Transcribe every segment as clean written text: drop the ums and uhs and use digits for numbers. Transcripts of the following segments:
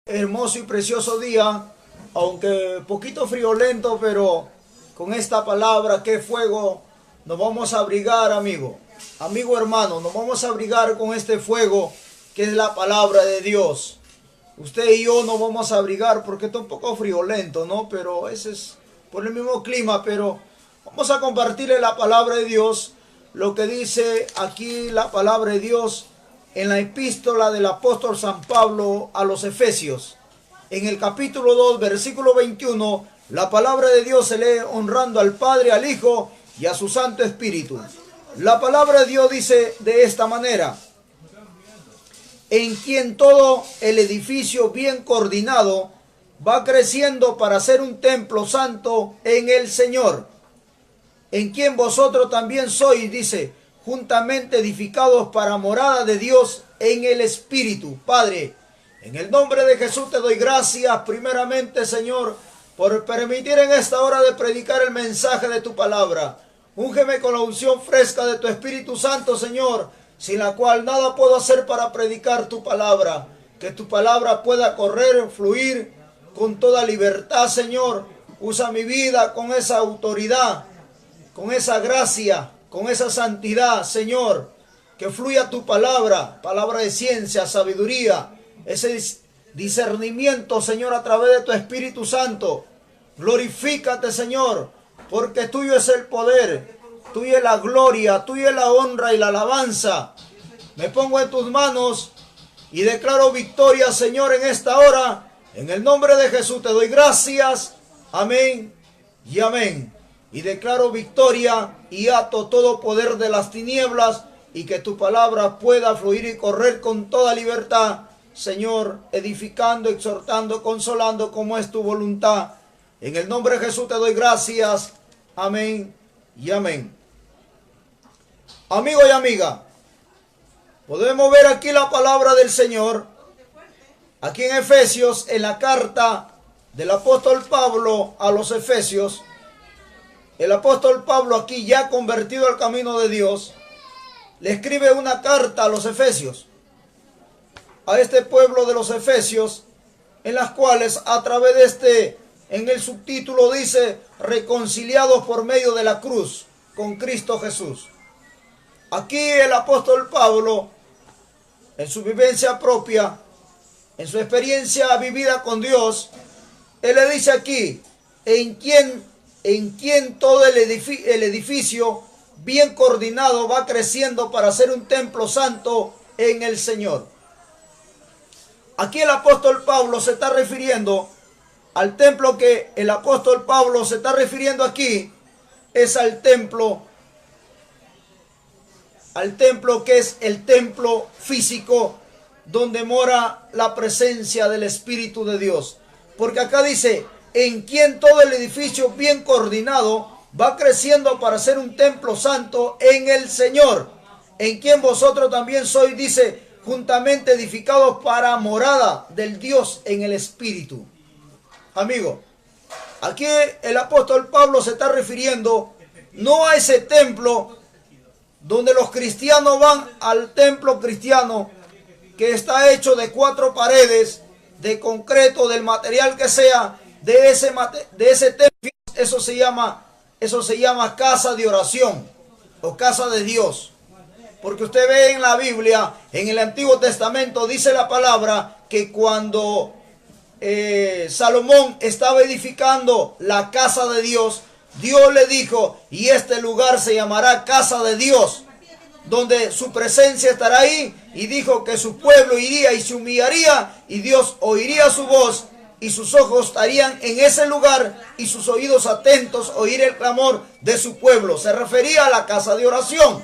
Hermoso y precioso día, aunque poquito friolento, pero con esta palabra, que fuego, nos vamos a abrigar, amigo. Amigo hermano, nos vamos a abrigar con este fuego que es la palabra de Dios. Usted y yo nos vamos a abrigar porque está un poco friolento, ¿no? Pero ese es por el mismo clima, pero vamos a compartirle la palabra de Dios, lo que dice aquí la palabra de Dios en la epístola del apóstol San Pablo a los Efesios. En el capítulo 2, versículo 21, la palabra de Dios se lee honrando al Padre, al Hijo y a su Santo Espíritu. La palabra de Dios dice de esta manera: en quien todo el edificio bien coordinado va creciendo para ser un templo santo en el Señor, en quien vosotros también sois, dice, juntamente edificados para morada de Dios en el Espíritu. Padre, en el nombre de Jesús te doy gracias primeramente, Señor, por permitir en esta hora de predicar el mensaje de tu palabra. Úngeme con la unción fresca de tu Espíritu Santo, Señor, sin la cual nada puedo hacer para predicar tu palabra. Que tu palabra pueda correr, fluir con toda libertad, Señor. Usa mi vida con esa autoridad, con esa gracia, con esa santidad, Señor. Que fluya tu palabra, palabra de ciencia, sabiduría, ese discernimiento, Señor, a través de tu Espíritu Santo. Glorifícate, Señor, porque tuyo es el poder, tuya es la gloria, tuya es la honra y la alabanza. Me pongo en tus manos y declaro victoria, Señor, en esta hora. En el nombre de Jesús te doy gracias. Amén y amén. Y declaro victoria y ato todo poder de las tinieblas, y que tu palabra pueda fluir y correr con toda libertad, Señor, edificando, exhortando, consolando, como es tu voluntad. En el nombre de Jesús te doy gracias. Amén y amén. Amigo y amiga, podemos ver aquí la palabra del Señor, aquí en Efesios, en la carta del apóstol Pablo a los Efesios. El apóstol Pablo, aquí ya convertido al camino de Dios, le escribe una carta a los Efesios, a este pueblo de los Efesios, en las cuales a través de en el subtítulo dice, reconciliados por medio de la cruz con Cristo Jesús. Aquí el apóstol Pablo, en su vivencia propia, en su experiencia vivida con Dios, él le dice aquí, en quien todo el edificio bien coordinado va creciendo para ser un templo santo en el Señor. Aquí el apóstol Pablo se está refiriendo al templo, que el apóstol Pablo se está refiriendo aquí es al templo que es el templo físico donde mora la presencia del Espíritu de Dios. Porque acá dice, en quien todo el edificio bien coordinado va creciendo para ser un templo santo en el Señor, en quien vosotros también sois, dice, juntamente edificados para morada del Dios en el Espíritu. Amigo, aquí el apóstol Pablo se está refiriendo no a ese templo donde los cristianos van al templo cristiano, que está hecho de 4 paredes, de concreto, del material que sea, de ese templo. Eso se llama casa de oración o casa de Dios. Porque usted ve en la Biblia, en el Antiguo Testamento, dice la palabra que cuando Salomón estaba edificando la casa de Dios, Dios le dijo, y este lugar se llamará casa de Dios, donde su presencia estará ahí, y dijo que su pueblo iría y se humillaría, y Dios oiría su voz, y sus ojos estarían en ese lugar, y sus oídos atentos oír el clamor de su pueblo. Se refería a la casa de oración,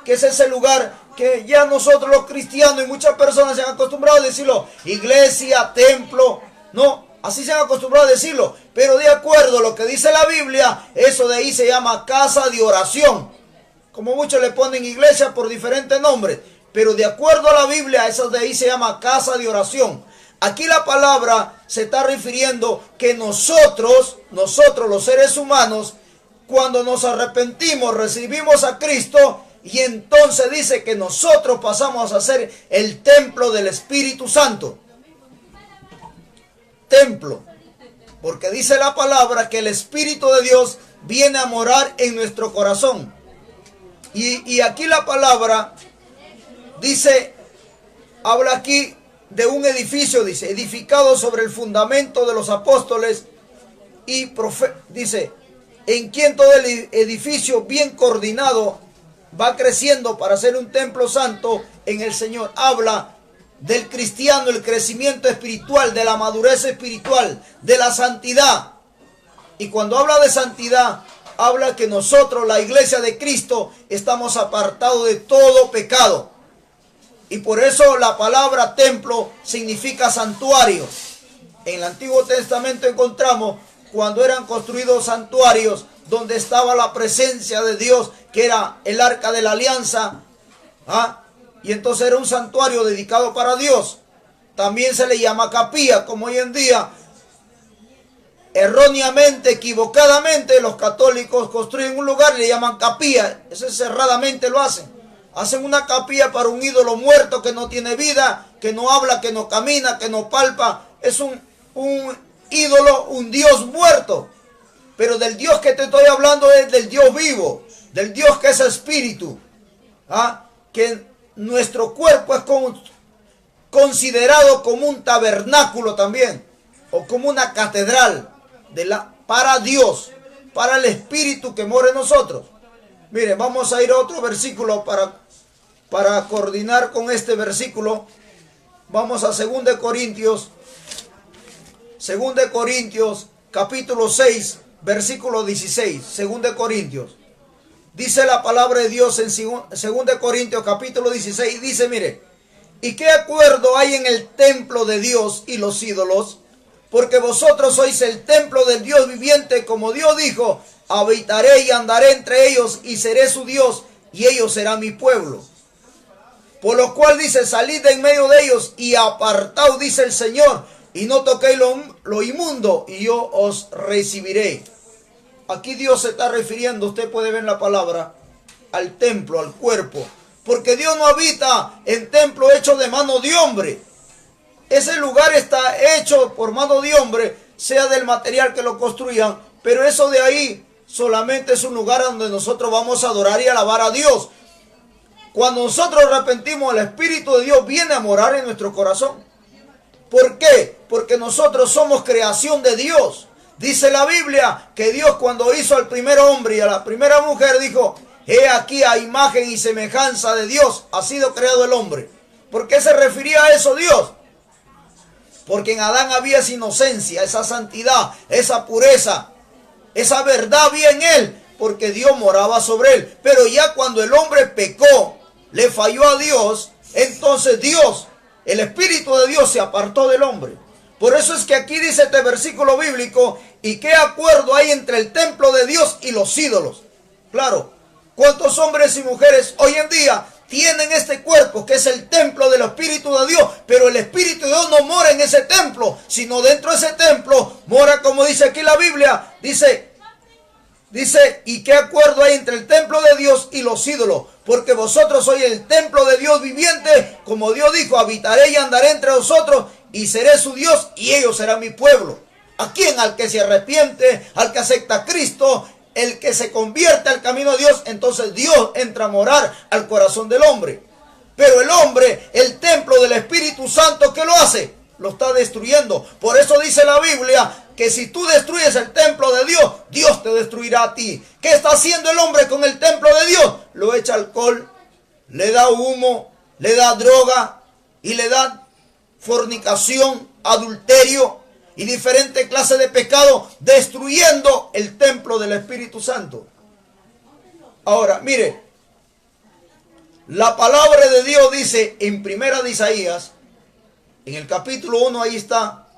que es ese lugar que ya nosotros los cristianos y muchas personas se han acostumbrado a decirlo, iglesia, templo, no, así se han acostumbrado a decirlo, pero de acuerdo a lo que dice la Biblia, eso de ahí se llama casa de oración. Como muchos le ponen iglesia por diferentes nombres, pero de acuerdo a la Biblia, eso de ahí se llama casa de oración. Aquí la palabra se está refiriendo que nosotros los seres humanos, cuando nos arrepentimos, recibimos a Cristo, y entonces dice que nosotros pasamos a ser el templo del Espíritu Santo. templo. Porque dice la palabra que el Espíritu de Dios viene a morar en nuestro corazón. Y aquí la palabra dice, habla aquí de un edificio, dice, edificado sobre el fundamento de los apóstoles y dice, en quien todo el edificio bien coordinado va creciendo para ser un templo santo en el Señor. Habla del cristiano, el crecimiento espiritual, de la madurez espiritual, de la santidad. Y cuando habla de santidad, habla que nosotros, la iglesia de Cristo, estamos apartados de todo pecado. Y por eso la palabra templo significa santuario. En el Antiguo Testamento encontramos cuando eran construidos santuarios donde estaba la presencia de Dios, que era el arca de la alianza. Y entonces era un santuario dedicado para Dios. También se le llama capilla, como hoy en día, erróneamente, equivocadamente, los católicos construyen un lugar y le llaman capilla. Eso cerradamente lo hacen. Hacen una capilla para un ídolo muerto que no tiene vida, que no habla, que no camina, que no palpa. Es un ídolo, un Dios muerto. Pero del Dios que te estoy hablando es del Dios vivo, del Dios que es espíritu. Que nuestro cuerpo es considerado como un tabernáculo también, o como una catedral para Dios, para el espíritu que mora en nosotros. Miren, vamos a ir a otro versículo para coordinar con este versículo. Vamos a 2 Corintios capítulo 6, versículo 16. 2 Corintios. Dice la palabra de Dios en 2 Corintios capítulo 16. Dice, mire, ¿y qué acuerdo hay en el templo de Dios y los ídolos? Porque vosotros sois el templo del Dios viviente, como Dios dijo, habitaré y andaré entre ellos y seré su Dios y ellos serán mi pueblo. Por lo cual dice, salid de en medio de ellos y apartaos, dice el Señor, y no toquéis lo inmundo y yo os recibiré. Aquí Dios se está refiriendo, usted puede ver la palabra, al templo, al cuerpo. Porque Dios no habita en templo hecho de mano de hombre. Ese lugar está hecho por mano de hombre, sea del material que lo construyan, pero eso de ahí solamente es un lugar donde nosotros vamos a adorar y alabar a Dios. Cuando nosotros arrepentimos, el Espíritu de Dios viene a morar en nuestro corazón. ¿Por qué? Porque nosotros somos creación de Dios. Dice la Biblia que Dios, cuando hizo al primer hombre y a la primera mujer, dijo, he aquí a imagen y semejanza de Dios ha sido creado el hombre. ¿Por qué se refería a eso Dios? Porque en Adán había esa inocencia, esa santidad, esa pureza, esa verdad había en él, porque Dios moraba sobre él. Pero ya cuando el hombre pecó, le falló a Dios, entonces Dios, el Espíritu de Dios se apartó del hombre. Por eso es que aquí dice este versículo bíblico, ¿y qué acuerdo hay entre el templo de Dios y los ídolos? Claro, ¿cuántos hombres y mujeres hoy en día tienen este cuerpo que es el templo del Espíritu de Dios? Pero el Espíritu de Dios no mora en ese templo, sino dentro de ese templo mora, como dice aquí la Biblia, dice, ¿y qué acuerdo hay entre el templo de Dios y los ídolos? Porque vosotros sois el templo de Dios viviente, como Dios dijo, habitaré y andaré entre vosotros y seré su Dios y ellos serán mi pueblo. ¿A quién? Al que se arrepiente, al que acepta a Cristo, el que se convierte al camino de Dios, entonces Dios entra a morar al corazón del hombre. Pero el hombre, el templo del Espíritu Santo, ¿qué lo hace? Lo está destruyendo. Por eso dice la Biblia que si tú destruyes el templo de Dios, Dios te destruirá a ti. ¿Qué está haciendo el hombre con el templo de Dios? Lo echa alcohol, le da humo, le da droga y le da fornicación, adulterio y diferentes clases de pecado, destruyendo el templo del Espíritu Santo. Ahora, mire, la palabra de Dios dice en Primera de Isaías, en el capítulo 1, ahí está,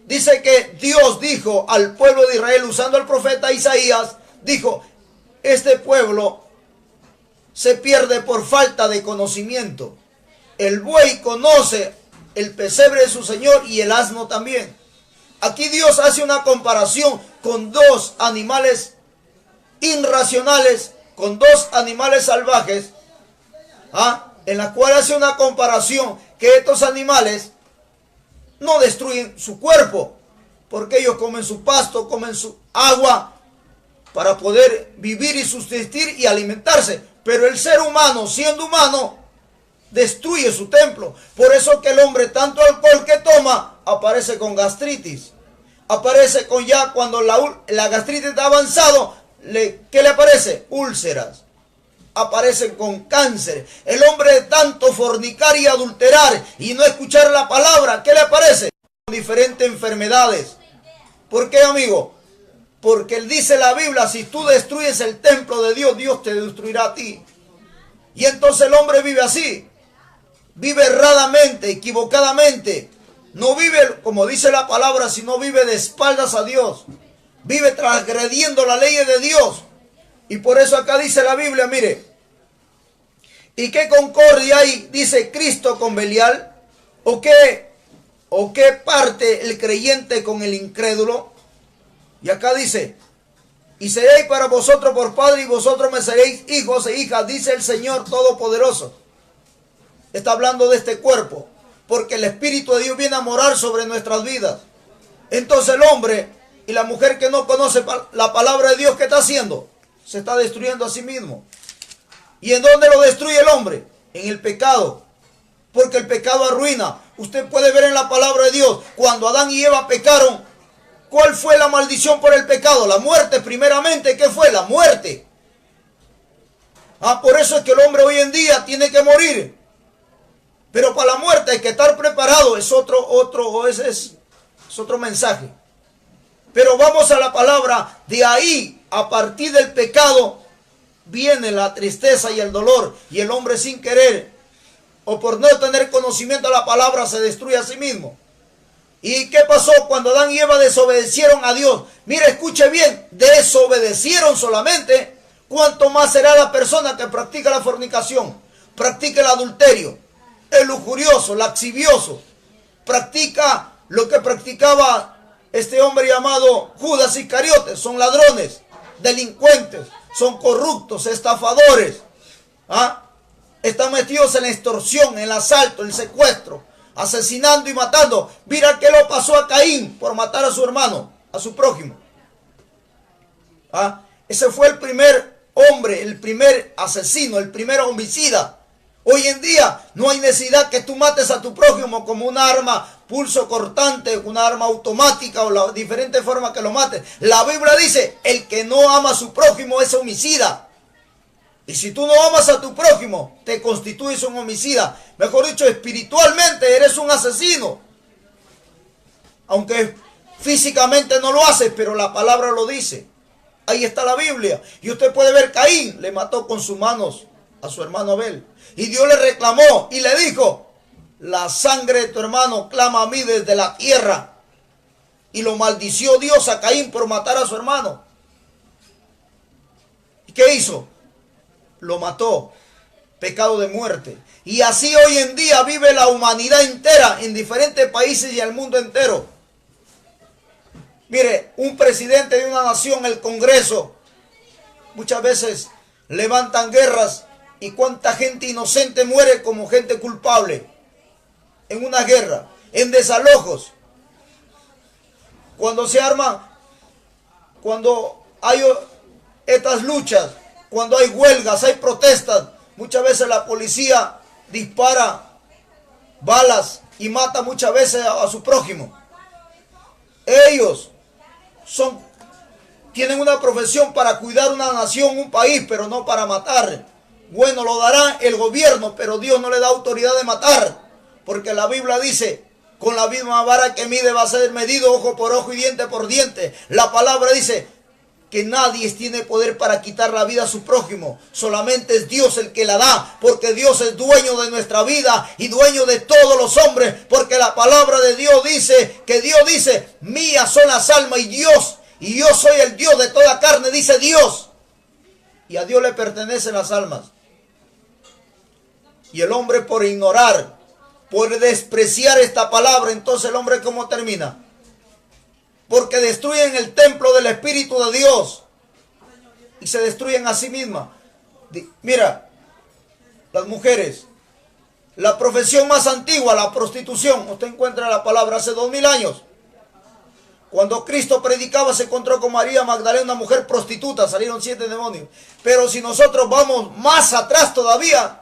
dice que Dios dijo al pueblo de Israel, usando al profeta Isaías, dijo, este pueblo se pierde por falta de conocimiento. El buey conoce el pesebre de su señor y el asno también. Aquí Dios hace una comparación con dos animales irracionales, con dos animales salvajes, en la cual hace una comparación que estos animales no destruyen su cuerpo, porque ellos comen su pasto, comen su agua para poder vivir y subsistir y alimentarse. Pero el ser humano, siendo humano, destruye su templo. Por eso que el hombre, tanto alcohol que toma, aparece con gastritis. Aparece con ya cuando la gastritis está avanzado, ¿qué le aparece? Úlceras. Aparecen con cáncer. El hombre de tanto fornicar y adulterar y no escuchar la palabra, ¿qué le aparece? Con diferentes enfermedades. ¿Por qué, amigo? Porque él dice la Biblia, si tú destruyes el templo de Dios, Dios te destruirá a ti. Y entonces el hombre vive así. Vive erradamente, equivocadamente. No vive, como dice la palabra, sino vive de espaldas a Dios. Vive transgrediendo la ley de Dios. Y por eso acá dice la Biblia, mire. ¿Y qué concordia hay, dice Cristo, con Belial? ¿O qué parte el creyente con el incrédulo? Y acá dice, y seréis para vosotros por padre y vosotros me seréis hijos e hijas, dice el Señor Todopoderoso. Está hablando de este cuerpo, porque el Espíritu de Dios viene a morar sobre nuestras vidas. Entonces el hombre y la mujer que no conoce la palabra de Dios, ¿qué está haciendo? Se está destruyendo a sí mismo. ¿Y en dónde lo destruye el hombre? En el pecado. Porque el pecado arruina. Usted puede ver en la palabra de Dios, cuando Adán y Eva pecaron, ¿cuál fue la maldición por el pecado? La muerte, primeramente. ¿Qué fue? La muerte. Por eso es que el hombre hoy en día tiene que morir. Pero para la muerte hay que estar preparado. Es otro mensaje. Pero vamos a la palabra. De ahí, a partir del pecado, viene la tristeza y el dolor. Y el hombre sin querer, o por no tener conocimiento de la palabra, se destruye a sí mismo. ¿Y qué pasó cuando Adán y Eva desobedecieron a Dios? Mire, escuche bien, desobedecieron solamente. ¿Cuánto más será la persona que practica la fornicación, practica el adulterio, el lujurioso, laxivioso, practica lo que practicaba este hombre llamado Judas Iscariote? Son ladrones, delincuentes, son corruptos, estafadores. Están metidos en la extorsión, en el asalto, el secuestro, asesinando y matando. Mira qué lo pasó a Caín por matar a su hermano, a su prójimo. Ese fue el primer hombre, el primer asesino, el primer homicida. Hoy en día no hay necesidad que tú mates a tu prójimo como una arma pulso cortante, una arma automática o la diferente forma que lo mates. La Biblia dice, el que no ama a su prójimo es homicida. Y si tú no amas a tu prójimo, te constituyes un homicida. Mejor dicho, espiritualmente eres un asesino. Aunque físicamente no lo haces, pero la palabra lo dice. Ahí está la Biblia. Y usted puede ver, Caín le mató con sus manos a su hermano Abel. Y Dios le reclamó y le dijo, la sangre de tu hermano clama a mí desde la tierra. Y lo maldició Dios a Caín por matar a su hermano. ¿Y qué hizo? Lo mató. Pecado de muerte. Y así hoy en día vive la humanidad entera en diferentes países y el mundo entero. Mire, un presidente de una nación, el Congreso, muchas veces levantan guerras y cuánta gente inocente muere como gente culpable en una guerra, en desalojos. Cuando se arma, cuando hay estas luchas, cuando hay huelgas, hay protestas, muchas veces la policía dispara balas y mata muchas veces a su prójimo. Ellos tienen una profesión para cuidar una nación, un país, pero no para matar. Bueno, lo dará el gobierno, pero Dios no le da autoridad de matar. Porque la Biblia dice, con la misma vara que mide va a ser medido ojo por ojo y diente por diente. La palabra dice que nadie tiene poder para quitar la vida a su prójimo. Solamente es Dios el que la da, porque Dios es dueño de nuestra vida y dueño de todos los hombres. Porque la palabra de Dios dice, que Dios dice, mías son las almas y yo soy el Dios de toda carne, dice Dios. Y a Dios le pertenecen las almas. Y el hombre por ignorar, por despreciar esta palabra, entonces el hombre ¿cómo termina? Porque destruyen el templo del Espíritu de Dios y se destruyen a sí mismas. Mira, las mujeres, la profesión más antigua, la prostitución, usted encuentra la palabra hace 2000 años. Cuando Cristo predicaba se encontró con María Magdalena, una mujer prostituta, salieron 7 demonios. Pero si nosotros vamos más atrás todavía,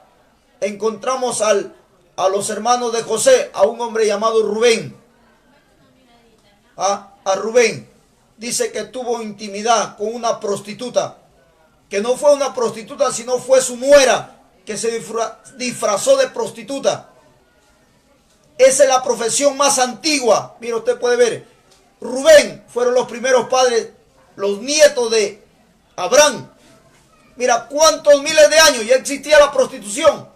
encontramos a los hermanos de José, a un hombre llamado Rubén. A Rubén. Dice que tuvo intimidad con una prostituta, que no fue una prostituta, sino fue su nuera, que se disfrazó de prostituta. Esa es la profesión más antigua. Mira, usted puede ver. Rubén fueron los primeros padres, los nietos de Abraham. Mira cuántos miles de años ya existía la prostitución.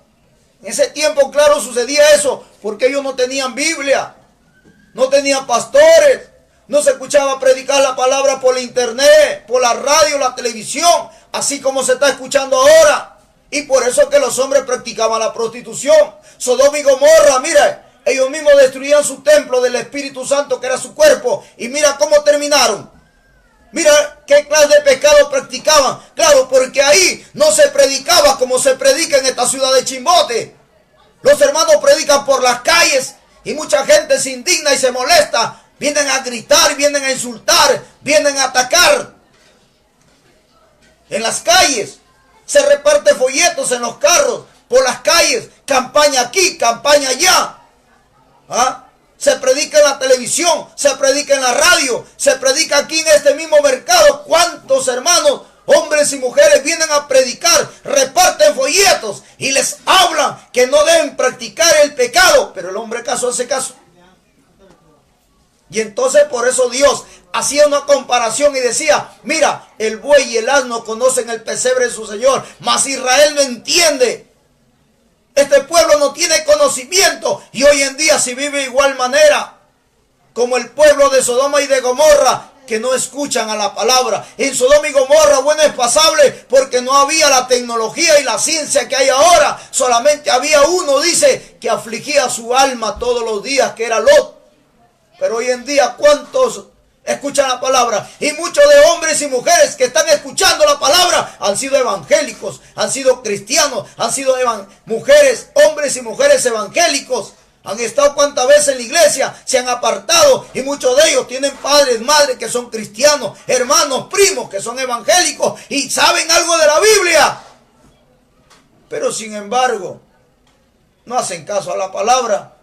En ese tiempo, claro, sucedía eso, porque ellos no tenían Biblia, no tenían pastores, no se escuchaba predicar la palabra por la internet, por la radio, la televisión, así como se está escuchando ahora. Y por eso que los hombres practicaban la prostitución. Sodoma y Gomorra, mira, ellos mismos destruían su templo del Espíritu Santo, que era su cuerpo. Y mira cómo terminaron. Mira qué clase de pecado practicaban. Claro, porque ahí no se predicaba como se predica en esta ciudad de Chimbote. Los hermanos predican por las calles y mucha gente se indigna y se molesta. Vienen a gritar, vienen a insultar, vienen a atacar. En las calles se reparte folletos en los carros, por las calles, campaña aquí, campaña allá. Se predica en la televisión, se predica en la radio, se predica aquí en este mismo mercado. ¿Cuántos hermanos, hombres y mujeres vienen a predicar, reparten folletos y les hablan que no deben practicar el pecado? Pero el hombre caso hace caso. Y entonces por eso Dios hacía una comparación y decía, mira, el buey y el asno conocen el pesebre de su Señor, mas Israel no entiende. Este pueblo no tiene conocimiento y hoy en día se vive de igual manera como el pueblo de Sodoma y de Gomorra, que no escuchan a la palabra. En Sodoma y Gomorra, bueno, es pasable porque no había la tecnología y la ciencia que hay ahora. Solamente había uno, dice, que afligía su alma todos los días, que era Lot. Pero hoy en día, ¿cuántos escuchan la palabra? Y muchos de hombres y mujeres que están escuchando la palabra han sido evangélicos, han sido cristianos, han sido mujeres, hombres y mujeres evangélicos. Han estado cuantas veces en la iglesia, se han apartado y muchos de ellos tienen padres, madres que son cristianos, hermanos, primos que son evangélicos y saben algo de la Biblia. Pero sin embargo, no hacen caso a la palabra,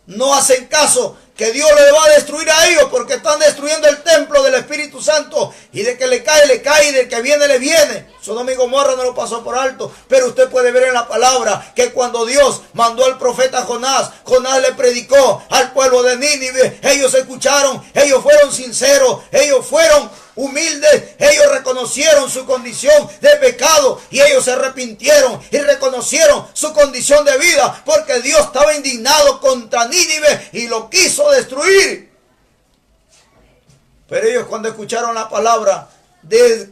no hacen caso que Dios le va a destruir a ellos porque están destruyendo el templo del Espíritu Santo. Y de que le cae, y de que viene, le viene. Sodoma y Gomorra no lo pasó por alto. Pero usted puede ver en la palabra que cuando Dios mandó al profeta Jonás, Jonás le predicó al pueblo de Nínive. Ellos escucharon, ellos fueron sinceros, ellos fueron humildes, ellos reconocieron su condición de pecado y ellos se arrepintieron y reconocieron su condición de vida porque Dios estaba indignado contra Nínive y lo quiso destruir. Pero ellos cuando escucharon la palabra,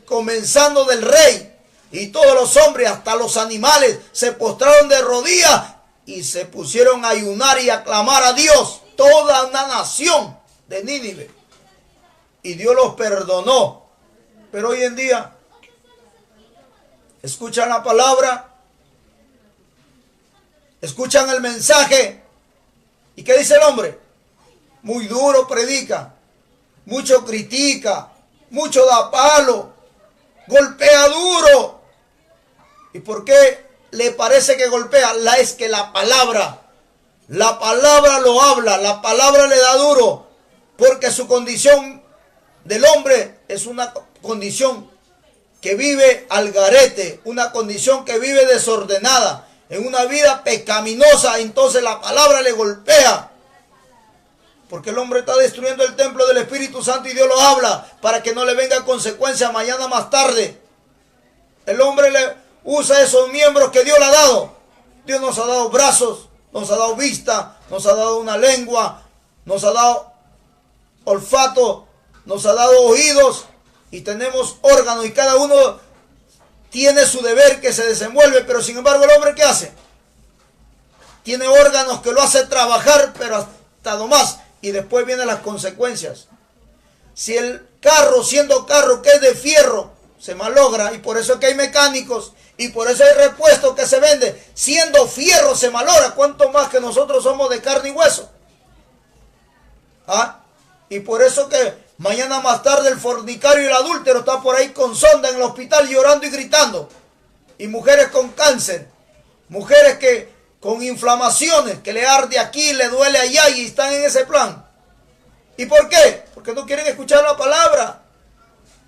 comenzando del rey y todos los hombres, hasta los animales, se postraron de rodillas y se pusieron a ayunar y a clamar a Dios, toda una nación de Nínive. Y Dios los perdonó. Pero hoy en día, escuchan la palabra, escuchan el mensaje. ¿Y qué dice el hombre? Muy duro predica, mucho critica, mucho da palo, golpea duro. ¿Y por qué le parece que golpea? Es que la palabra lo habla, la palabra le da duro, porque su condición del hombre es una condición que vive al garete, una condición que vive desordenada, en una vida pecaminosa. Entonces la palabra le golpea, porque el hombre está destruyendo el templo del Espíritu Santo y Dios lo habla para que no le venga consecuencia mañana más tarde. El hombre le usa esos miembros que Dios le ha dado. Dios nos ha dado brazos, nos ha dado vista, nos ha dado una lengua, nos ha dado olfato, nos ha dado oídos y tenemos órganos y cada uno tiene su deber que se desenvuelve. Pero sin embargo el hombre, ¿qué hace? Tiene órganos que lo hace trabajar, pero hasta nomás, y después vienen las consecuencias. Si el carro, siendo carro que es de fierro, se malogra, y por eso es que hay mecánicos y por eso hay repuestos que se venden, siendo fierro se malogra, cuánto más que nosotros somos de carne y hueso. Y por eso que mañana más tarde el fornicario y el adúltero está por ahí con sonda en el hospital llorando y gritando. Y mujeres con cáncer, mujeres que con inflamaciones, que le arde aquí, le duele allá y están en ese plan. ¿Y por qué? Porque no quieren escuchar la palabra.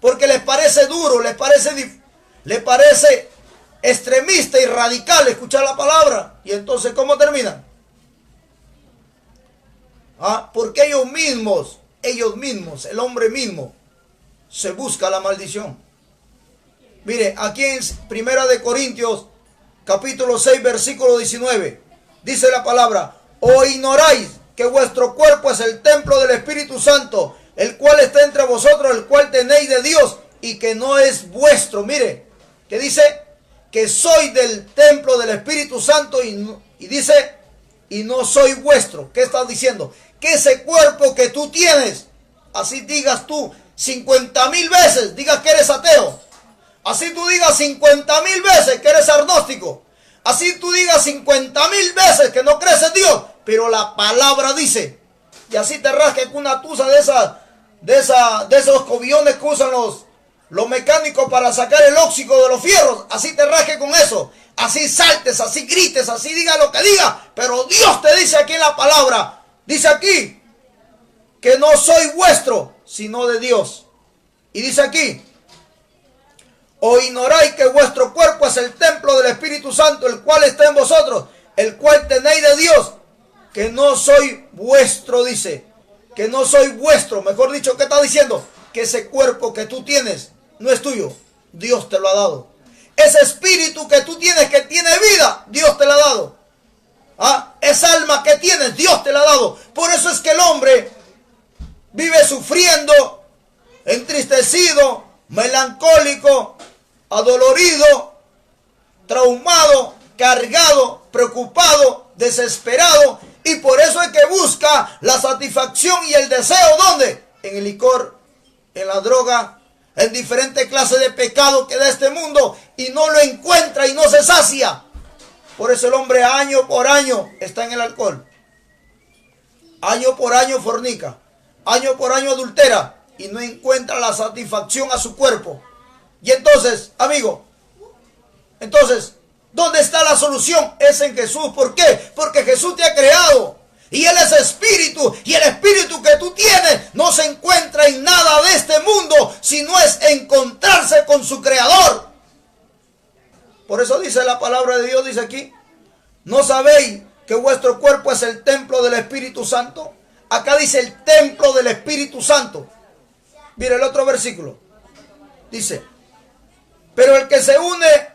Porque les parece duro, les parece extremista y radical escuchar la palabra. Y entonces, ¿cómo terminan? Porque ellos mismos, el hombre mismo, se busca la maldición. Mire, aquí en 1 de Corintios, capítulo 6, versículo 19, dice la palabra: ¿o ignoráis que vuestro cuerpo es el templo del Espíritu Santo, el cual está entre vosotros, el cual tenéis de Dios, y que no es vuestro? Mire, que dice que soy del templo del Espíritu Santo y dice, y no soy vuestro. ¿Qué estás diciendo? Que ese cuerpo que tú tienes, así digas tú 50,000 veces, digas que eres ateo, así tú digas 50,000 veces que eres agnóstico, así tú digas 50,000 veces que no crees en Dios, pero la palabra dice, y así te rasques con una tusa de esos cobillones que usan los mecánicos para sacar el óxido de los fierros, así te rasques con eso, así saltes, así grites, así diga lo que diga, pero Dios te dice aquí en la palabra, dice aquí, que no soy vuestro, sino de Dios. Y dice aquí: ¿o ignoráis que vuestro cuerpo es el templo del Espíritu Santo, el cual está en vosotros, el cual tenéis de Dios? Que no soy vuestro, dice. Que no soy vuestro. Mejor dicho, ¿qué está diciendo? Que ese cuerpo que tú tienes no es tuyo. Dios te lo ha dado. Ese espíritu que tú tienes, que tiene vida, Dios te lo ha dado. Esa alma que tienes, Dios te la ha dado. Por eso es que el hombre vive sufriendo, entristecido, melancólico, adolorido, traumado, cargado, preocupado, desesperado. Y por eso es que busca la satisfacción y el deseo, ¿dónde? En el licor, en la droga, en diferentes clases de pecados que da este mundo, y no lo encuentra y no se sacia. Por eso el hombre año por año está en el alcohol. Año por año fornica. Año por año adultera. Y no encuentra la satisfacción a su cuerpo. Y entonces, amigo, ¿dónde está la solución? Es en Jesús. ¿Por qué? Porque Jesús te ha creado. Y Él es espíritu. Y el espíritu que tú tienes no se encuentra en nada de este mundo, sino es encontrarse con su creador. Por eso dice la palabra de Dios, dice aquí: ¿no sabéis que vuestro cuerpo es el templo del Espíritu Santo? Acá dice el templo del Espíritu Santo. Mire el otro versículo. Dice: pero el que se une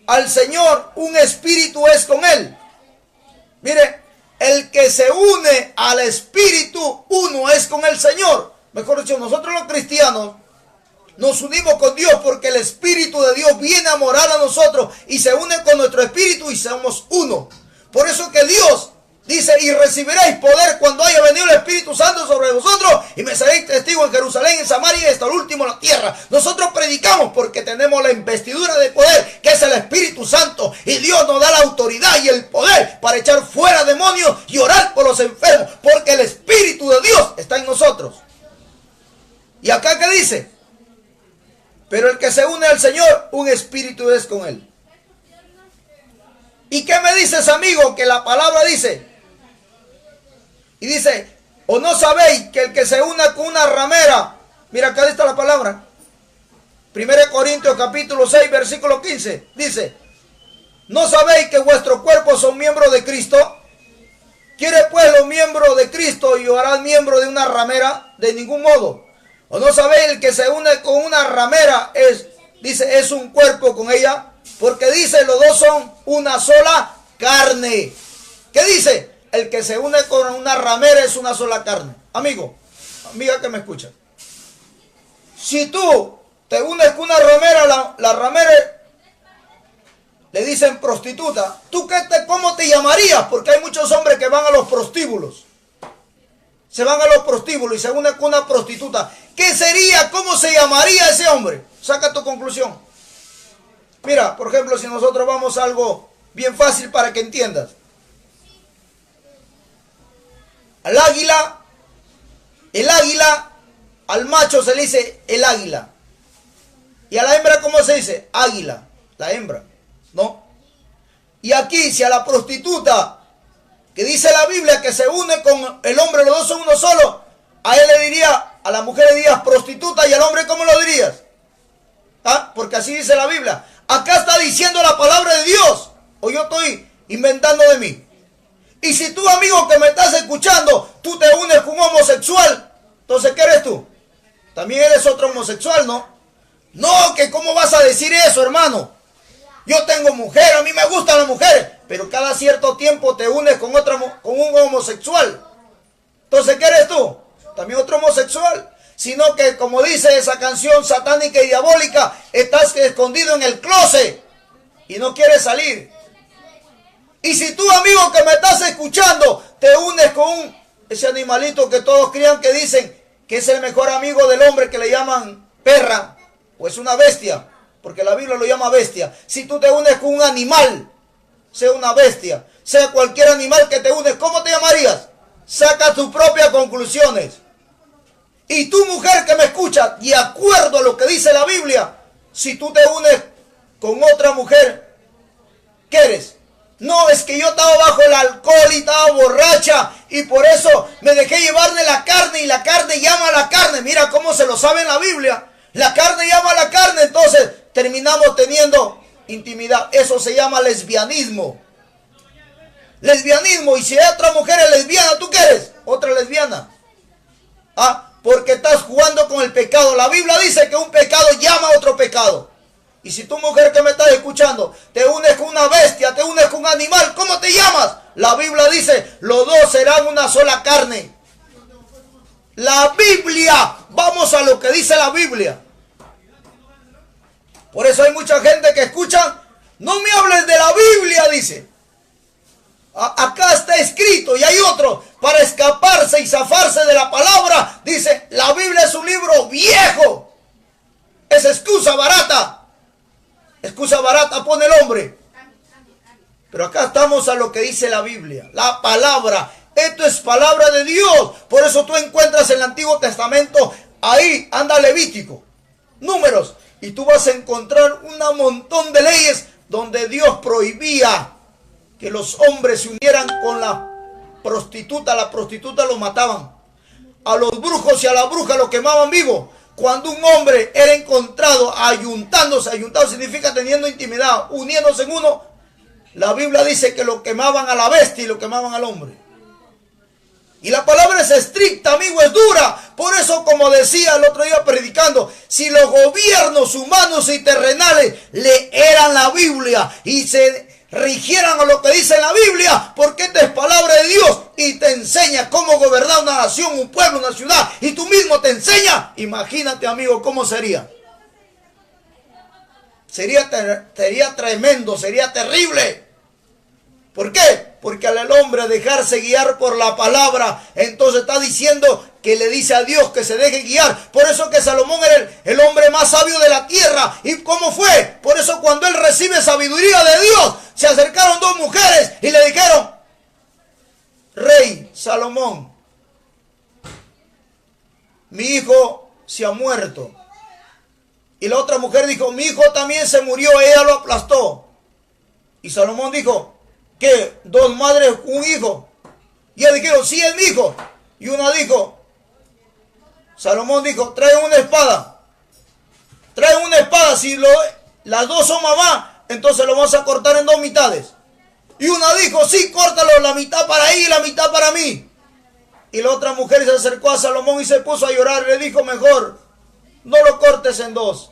al Señor, un espíritu es con Él. Mire, el que se une al Espíritu, uno es con el Señor. Mejor dicho, nosotros los cristianos nos unimos con Dios porque el Espíritu de Dios viene a morar a nosotros y se une con nuestro espíritu y somos uno. Por eso que Dios dice: y recibiréis poder cuando haya venido el Espíritu Santo sobre vosotros, y me seréis testigos en Jerusalén, en Samaria y hasta el último en la tierra. Nosotros predicamos porque tenemos la investidura de poder, que es el Espíritu Santo, y Dios nos da la autoridad y el poder para echar fuera demonios y orar por los enfermos, porque el Espíritu de Dios está en nosotros. Y acá, ¿qué dice? Pero el que se une al Señor, un espíritu es con Él. ¿Y qué me dices, amigo? Que la palabra dice, y dice: ¿o no sabéis que el que se una con una ramera? Mira, acá está la palabra. 1 Corintios capítulo 6, versículo 15. Dice: ¿no sabéis que vuestros cuerpos son miembros de Cristo? ¿Quiere pues los miembros de Cristo y harán miembro de una ramera? De ningún modo. ¿O no sabéis el que se une con una ramera es un cuerpo con ella? Porque dice, los dos son una sola carne. ¿Qué dice? El que se une con una ramera es una sola carne. Amigo, amiga que me escucha. Si tú te unes con una ramera, la ramera le dicen prostituta. ¿Tú cómo te llamarías? Porque hay muchos hombres que van a los prostíbulos. Se van a los prostíbulos y se unen con una prostituta. ¿Qué sería? ¿Cómo se llamaría ese hombre? Saca tu conclusión. Mira, por ejemplo, si nosotros vamos a algo bien fácil para que entiendas. Al águila El águila, al macho se le dice el águila. Y a la hembra, ¿cómo se dice? Águila, la hembra, ¿no? Y aquí, si a la prostituta, que dice la Biblia que se une con el hombre, los dos son uno solo, a él le diría, a la mujer le dirías prostituta, y al hombre, ¿cómo lo dirías? ¿Ah? Porque así dice la Biblia. Acá está diciendo la palabra de Dios, o yo estoy inventando de mí. Y si tú, amigo, que me estás escuchando, tú te unes con un homosexual, entonces, ¿qué eres tú? También eres otro homosexual, ¿no? No, que cómo vas a decir eso, hermano. Yo tengo mujer, a mí me gustan las mujeres, pero cada cierto tiempo te unes con un homosexual. Entonces, ¿qué eres tú? También otro homosexual. Sino que, como dice esa canción satánica y diabólica, estás escondido en el closet y no quieres salir. Y si tú, amigo, que me estás escuchando, te unes con ese animalito que todos crían, que dicen que es el mejor amigo del hombre, que le llaman perra, o es una bestia, porque la Biblia lo llama bestia. Si tú te unes con un animal, sea una bestia, sea cualquier animal que te unes, ¿cómo te llamarías? Saca tus propias conclusiones. Y tú, mujer que me escucha, de acuerdo a lo que dice la Biblia, si tú te unes con otra mujer, ¿qué eres? No, es que yo estaba bajo el alcohol y estaba borracha y por eso me dejé llevar de la carne y la carne llama a la carne. Mira cómo se lo sabe en la Biblia. La carne llama a la carne, entonces terminamos teniendo intimidad. Eso se llama lesbianismo. Lesbianismo. Y si hay otra mujer es lesbiana, ¿tú qué eres? Otra lesbiana. Ah, porque estás jugando con el pecado. La Biblia dice que un pecado llama a otro pecado. Y si tú, mujer que me estás escuchando, te unes con una bestia, te unes con un animal, ¿cómo te llamas? La Biblia dice, los dos serán una sola carne. La Biblia, vamos a lo que dice la Biblia. Por eso hay mucha gente que escucha, no me hables de la Biblia, dice. Acá está escrito, y hay otro, para escaparse y zafarse de la palabra, dice, la Biblia es un libro viejo. Es excusa barata. Excusa barata pone el hombre. Pero acá estamos a lo que dice la Biblia. La palabra. Esto es palabra de Dios. Por eso tú encuentras en el Antiguo Testamento. Ahí anda Levítico. Números. Y tú vas a encontrar un montón de leyes donde Dios prohibía que los hombres se unieran con la prostituta. La prostituta los mataban. A los brujos y a la bruja los quemaban vivos. Cuando un hombre era encontrado ayuntado significa teniendo intimidad, uniéndose en uno, la Biblia dice que lo quemaban a la bestia y lo quemaban al hombre. Y la palabra es estricta, amigo, es dura. Por eso, como decía el otro día predicando, si los gobiernos humanos y terrenales leeran la Biblia y se rigieran a lo que dice la Biblia, porque esta es palabra de Dios y te enseña cómo gobernar una nación, un pueblo, una ciudad, y tú mismo te enseña, imagínate, amigo, cómo sería. Sería tremendo, sería terrible. ¿Por qué? Porque al hombre dejarse guiar por la palabra, entonces está diciendo que le dice a Dios que se deje guiar. Por eso que Salomón era el hombre más sabio de la tierra. ¿Y cómo fue? Por eso cuando él recibe sabiduría de Dios, se acercaron dos mujeres y le dijeron, Rey Salomón, mi hijo se ha muerto. Y la otra mujer dijo, mi hijo también se murió, ella lo aplastó. Y Salomón dijo, ¿qué? ¿Dos madres, un hijo? Y ellos dijeron, sí, es mi hijo. Y una dijo, Salomón dijo, trae una espada. Trae una espada. Si las dos son mamá, entonces lo vamos a cortar en dos mitades. Y una dijo, sí, córtalo, la mitad para ella y la mitad para mí. Y la otra mujer se acercó a Salomón y se puso a llorar. Y le dijo, mejor, no lo cortes en dos.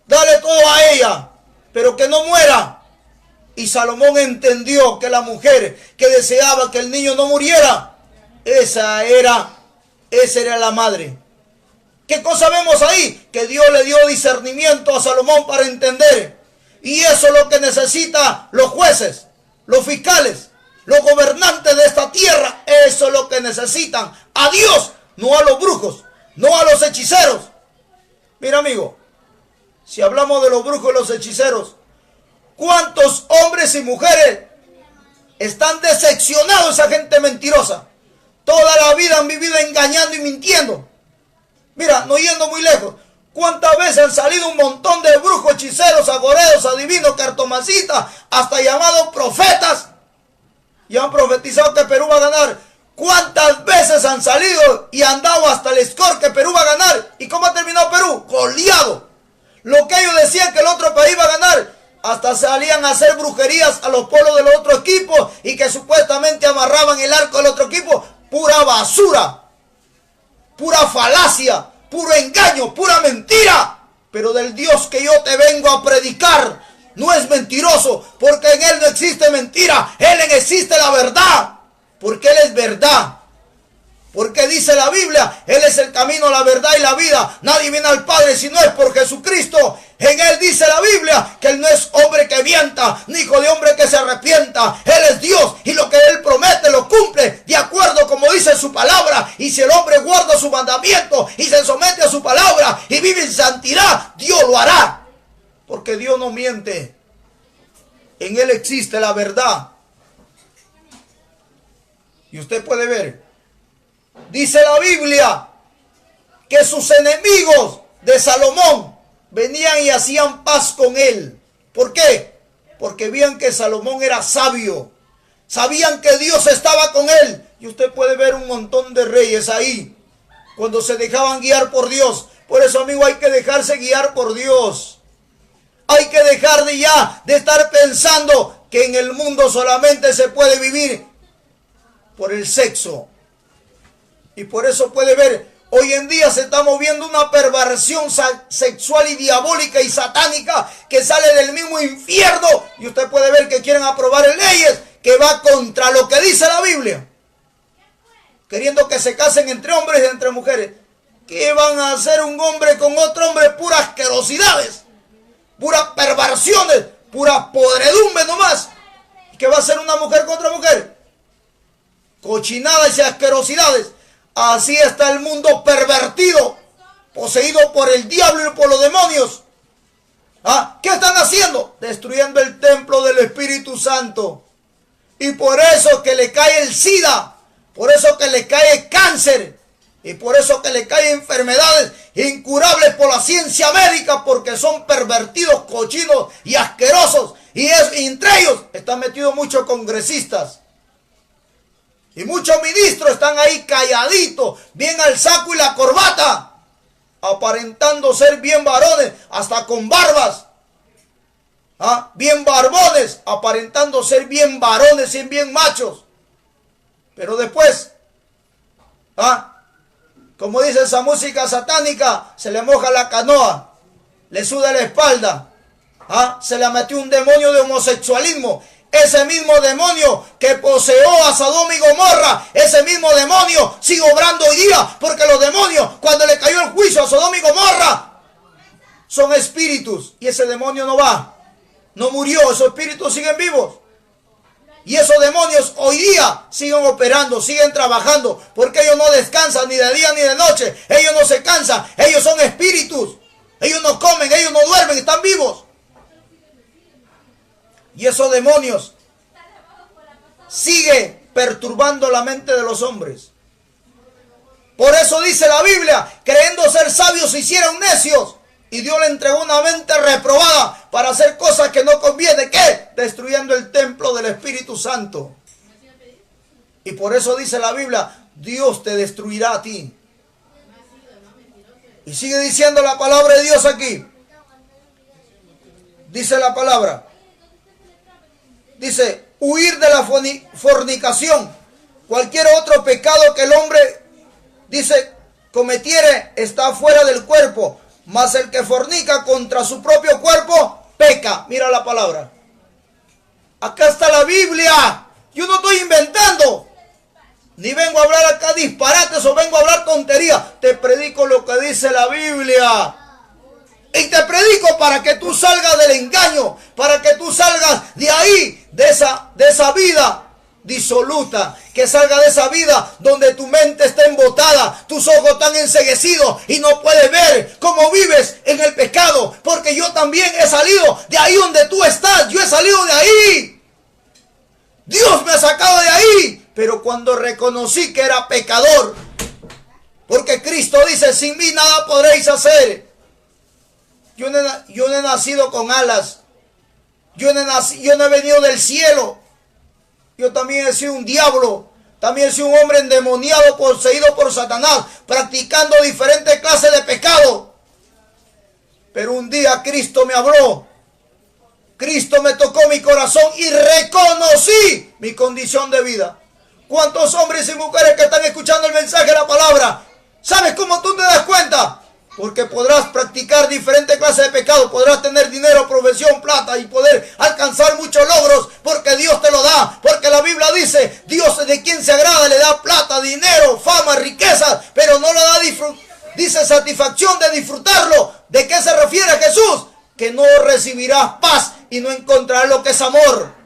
Dale todo a ella, pero que no muera. Y Salomón entendió que la mujer que deseaba que el niño no muriera, esa era la madre. ¿Qué cosa vemos ahí? Que Dios le dio discernimiento a Salomón para entender. Y eso es lo que necesitan los jueces, los fiscales, los gobernantes de esta tierra. Eso es lo que necesitan. A Dios, no a los brujos, no a los hechiceros. Mira, amigo, si hablamos de los brujos y los hechiceros, ¿cuántos hombres y mujeres están decepcionados de esa gente mentirosa? Toda la vida han vivido engañando y mintiendo. Mira, no yendo muy lejos. ¿Cuántas veces han salido un montón de brujos, hechiceros, agoreros, adivinos, cartomancitas, hasta llamados profetas? Y han profetizado que Perú va a ganar. ¿Cuántas veces han salido y han dado hasta el score que Perú va a ganar? ¿Y cómo ha terminado Perú? Goleado. Lo que ellos decían que el otro país va a ganar, hasta salían a hacer brujerías a los polos del otro equipo y que supuestamente amarraban el arco del otro equipo. Pura basura, pura falacia, puro engaño, pura mentira. Pero del Dios que yo te vengo a predicar no es mentiroso, porque en Él no existe mentira, en Él existe la verdad, porque Él es verdad. Porque dice la Biblia, Él es el camino, la verdad y la vida. Nadie viene al Padre si no es por Jesucristo. En Él dice la Biblia que Él no es hombre que mienta, ni hijo de hombre que se arrepienta. Él es Dios y lo que Él promete lo cumple de acuerdo como dice su palabra. Y si el hombre guarda su mandamiento y se somete a su palabra y vive en santidad, Dios lo hará. Porque Dios no miente. En Él existe la verdad. Y usted puede ver. Dice la Biblia que sus enemigos de Salomón venían y hacían paz con él. ¿Por qué? Porque veían que Salomón era sabio. Sabían que Dios estaba con él. Y usted puede ver un montón de reyes ahí, cuando se dejaban guiar por Dios. Por eso, amigo, hay que dejarse guiar por Dios. Hay que dejar de estar pensando que en el mundo solamente se puede vivir por el sexo. Y por eso puede ver, hoy en día se está moviendo una perversión sexual y diabólica y satánica que sale del mismo infierno. Y usted puede ver que quieren aprobar leyes que va contra lo que dice la Biblia. Queriendo que se casen entre hombres y entre mujeres. ¿Qué van a hacer un hombre con otro hombre? Puras asquerosidades, puras perversiones, puras podredumbre nomás. ¿Qué va a hacer una mujer con otra mujer? Cochinadas y asquerosidades. Así está el mundo pervertido, poseído por el diablo y por los demonios. ¿Qué están haciendo? Destruyendo el templo del Espíritu Santo. Y por eso que le cae el SIDA, por eso que le cae cáncer, y por eso que le caen enfermedades incurables por la ciencia médica, porque son pervertidos, cochinos y asquerosos. Y entre ellos están metidos muchos congresistas. Y muchos ministros están ahí calladitos, bien al saco y la corbata, aparentando ser bien varones, hasta con barbas. Bien barbones, aparentando ser bien varones y bien machos. Pero después, como dice esa música satánica, se le moja la canoa, le suda la espalda. Se le metió un demonio de homosexualismo. Ese mismo demonio que poseó a Sodoma y Gomorra, ese mismo demonio sigue obrando hoy día, porque los demonios, cuando le cayó el juicio a Sodoma y Gomorra, son espíritus, y ese demonio no murió, esos espíritus siguen vivos. Y esos demonios hoy día siguen operando, siguen trabajando, porque ellos no descansan ni de día ni de noche, ellos no se cansan, ellos son espíritus, ellos no comen, ellos no duermen, están vivos. Y esos demonios siguen perturbando la mente de los hombres. Por eso dice la Biblia, creyendo ser sabios se hicieron necios. Y Dios le entregó una mente reprobada para hacer cosas que no conviene. ¿Qué? Destruyendo el templo del Espíritu Santo. Y por eso dice la Biblia, Dios te destruirá a ti. Y sigue diciendo la palabra de Dios aquí. Dice la palabra. Dice, huir de la fornicación. Cualquier otro pecado que el hombre, dice, cometiere está fuera del cuerpo. Mas el que fornica contra su propio cuerpo, peca. Mira la palabra. Acá está la Biblia. Yo no estoy inventando. Ni vengo a hablar acá disparates o vengo a hablar tonterías. Te predico lo que dice la Biblia. Y te predico para que tú salgas del engaño, para que tú salgas de ahí, de esa vida disoluta, que salga de esa vida donde tu mente está embotada, tus ojos están enceguecidos y no puedes ver cómo vives en el pecado, porque yo también he salido de ahí donde tú estás, yo he salido de ahí. Dios me ha sacado de ahí, Pero cuando reconocí que era pecador, porque Cristo dice, sin mí nada podréis hacer. Yo no he nacido con alas. Yo no he venido del cielo. Yo también he sido un diablo. También he sido un hombre endemoniado, poseído por Satanás, practicando diferentes clases de pecado. Pero un día Cristo me habló. Cristo me tocó mi corazón y reconocí mi condición de vida. ¿Cuántos hombres y mujeres que están escuchando el mensaje de la palabra? ¿Sabes cómo tú te das cuenta? Porque podrás practicar diferentes clases de pecado, podrás tener dinero, profesión, plata y poder alcanzar muchos logros porque Dios te lo da. Porque la Biblia dice, Dios de quien se agrada le da plata, dinero, fama, riquezas, pero no le da dice satisfacción de disfrutarlo. ¿De qué se refiere Jesús? Que no recibirás paz y no encontrarás lo que es amor.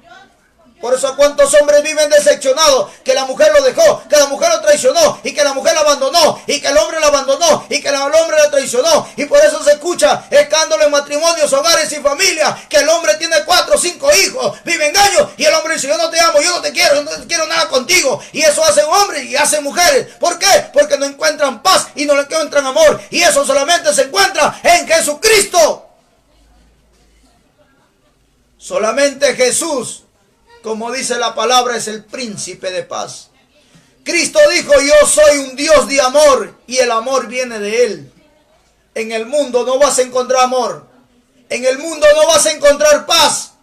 Por eso cuántos hombres viven decepcionados, que la mujer lo dejó, que la mujer lo traicionó, y que la mujer lo abandonó, y que el hombre lo abandonó, y que el hombre lo traicionó. Y por eso se escucha escándalo en matrimonios, hogares y familias, que el hombre tiene 4 o 5 hijos, vive engaños, y el hombre dice, yo no te amo, yo no te quiero, yo no quiero nada contigo. Y eso hacen hombres y hacen mujeres. ¿Por qué? Porque no encuentran paz y no le encuentran amor. Y eso solamente se encuentra en Jesucristo. Solamente Jesús, como dice la palabra, es el príncipe de paz. Cristo dijo, yo soy un Dios de amor y el amor viene de Él. En el mundo no vas a encontrar amor. En el mundo no vas a encontrar paz.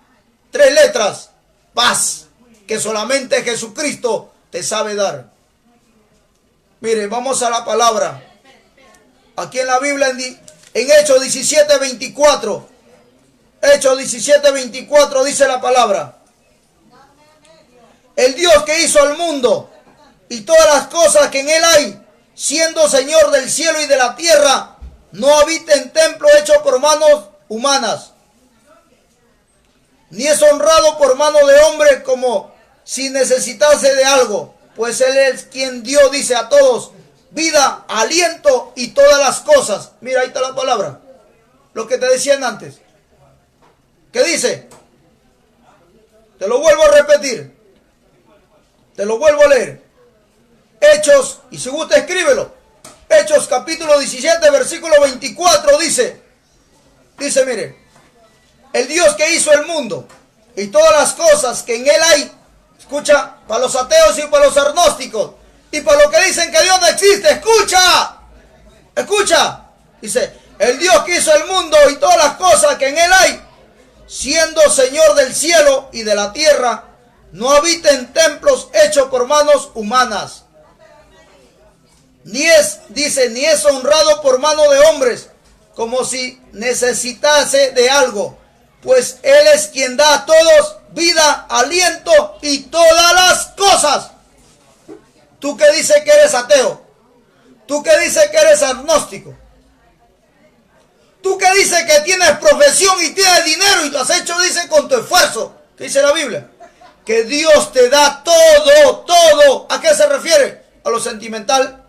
3 letras, paz, que solamente Jesucristo te sabe dar. Mire, vamos a la palabra. Aquí en la Biblia, en Hechos 17:24. Hechos 17:24 dice la palabra. El Dios que hizo el mundo y todas las cosas que en él hay, siendo Señor del cielo y de la tierra, no habita en templo hecho por manos humanas, ni es honrado por mano de hombre como si necesitase de algo, pues Él es quien dio, dice, a todos vida, aliento y todas las cosas. Mira, ahí está la palabra, lo que te decían antes. ¿Qué dice? Te lo vuelvo a repetir. Te lo vuelvo a leer. Hechos, y si gusta escríbelo. Hechos capítulo 17, versículo 24 dice, mire, el Dios que hizo el mundo y todas las cosas que en él hay, escucha, para los ateos y para los agnósticos, y para los que dicen que Dios no existe, escucha, dice, el Dios que hizo el mundo y todas las cosas que en él hay, siendo Señor del cielo y de la tierra, no habita en templos hechos por manos humanas, ni es honrado por mano de hombres, como si necesitase de algo, pues Él es quien da a todos vida, aliento y todas las cosas. Tú que dices que eres ateo, tú que dices que eres agnóstico, tú que dices que tienes profesión y tienes dinero y lo has hecho, dice, con tu esfuerzo, ¿qué dice la Biblia? Que Dios te da todo. ¿A qué se refiere? A lo sentimental,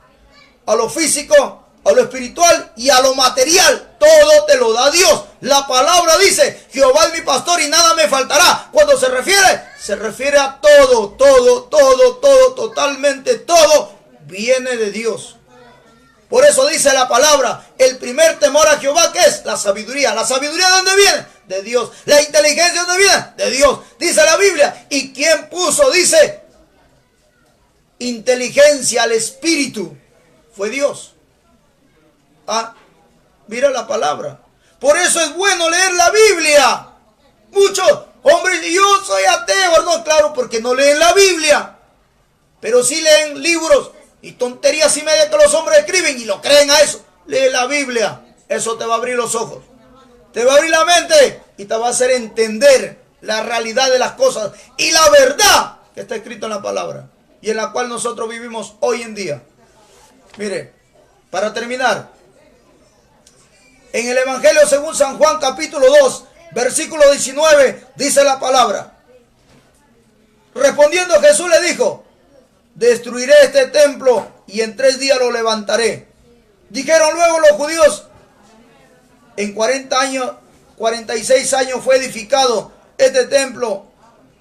a lo físico, a lo espiritual y a lo material. Todo te lo da Dios. La palabra dice, Jehová es mi pastor y nada me faltará. Cuando se refiere a todo, totalmente todo viene de Dios. Por eso dice la palabra, el primer temor a Jehová, ¿qué es? La sabiduría. ¿La sabiduría de dónde viene? De Dios. ¿La inteligencia de dónde viene? De Dios. Dice la Biblia. ¿Y quién puso? Dice, inteligencia al espíritu. Fue Dios. Mira la palabra. Por eso es bueno leer la Biblia. Muchos hombres, yo soy ateo. No, claro, porque no leen la Biblia. Pero sí leen libros y tonterías y media que los hombres escriben y lo creen a eso. Lee la Biblia. Eso te va a abrir los ojos. Te va a abrir la mente y te va a hacer entender la realidad de las cosas y la verdad que está escrito en la palabra y en la cual nosotros vivimos hoy en día. Mire, para terminar, en el Evangelio según San Juan capítulo 2, versículo 19, dice la palabra. Respondiendo Jesús le dijo, destruiré este templo y en 3 días lo levantaré. Dijeron luego los judíos, en 46 años fue edificado este templo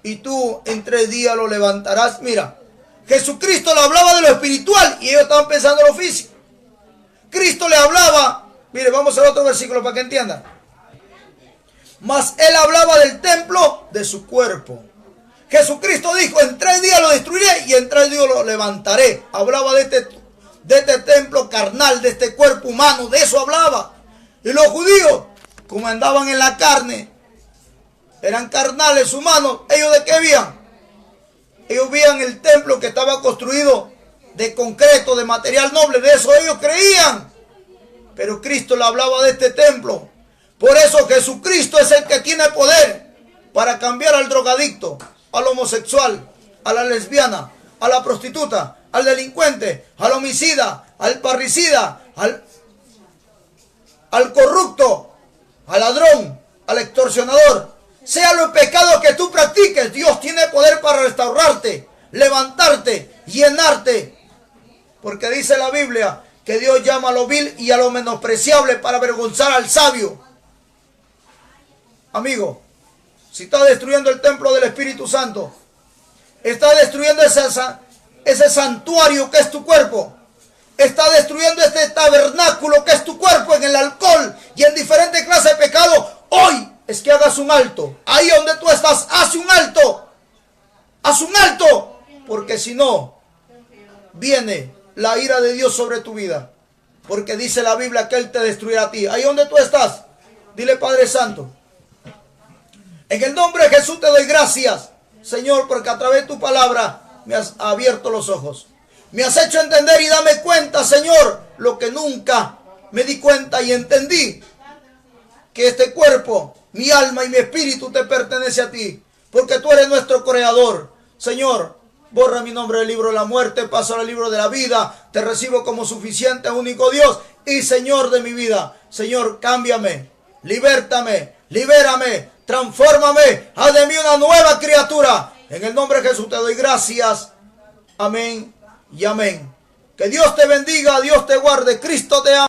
y tú en 3 días lo levantarás. Mira, Jesucristo le hablaba de lo espiritual y ellos estaban pensando en lo físico. Cristo le hablaba, mire, vamos al otro versículo para que entiendan. Mas él hablaba del templo de su cuerpo. Jesucristo dijo, en 3 días lo destruiré y en 3 días lo levantaré. Hablaba de este templo carnal, de este cuerpo humano, de eso hablaba. Y los judíos, como andaban en la carne, eran carnales, humanos, ¿ellos de qué veían? Ellos veían el templo que estaba construido de concreto, de material noble, de eso ellos creían. Pero Cristo le hablaba de este templo. Por eso Jesucristo es el que tiene poder para cambiar al drogadicto, al homosexual, a la lesbiana, a la prostituta, al delincuente, al homicida, al parricida, al corrupto, al ladrón, al extorsionador. Sea los pecados que tú practiques, Dios tiene poder para restaurarte, levantarte, llenarte. Porque dice la Biblia que Dios llama a lo vil y a lo menospreciable para avergonzar al sabio. Amigo, si está destruyendo el templo del Espíritu Santo, está destruyendo ese santuario que es tu cuerpo, está destruyendo este tabernáculo que es tu cuerpo en el alcohol y en diferentes clases de pecados, hoy es que hagas un alto. Ahí donde tú estás, haz un alto. Haz un alto. Porque si no, viene la ira de Dios sobre tu vida. Porque dice la Biblia que Él te destruirá a ti. Ahí donde tú estás, dile, Padre Santo, en el nombre de Jesús te doy gracias, Señor, porque a través de tu palabra me has abierto los ojos. Me has hecho entender y dame cuenta, Señor, lo que nunca me di cuenta y entendí. Que este cuerpo, mi alma y mi espíritu te pertenece a ti. Porque tú eres nuestro creador. Señor, borra mi nombre del libro de la muerte, paso al libro de la vida. Te recibo como suficiente, único Dios y Señor de mi vida. Señor, cámbiame, libértame, libérame, transfórmame, haz de mí una nueva criatura. En el nombre de Jesús te doy gracias. Amén y amén. Que Dios te bendiga, Dios te guarde, Cristo te ama.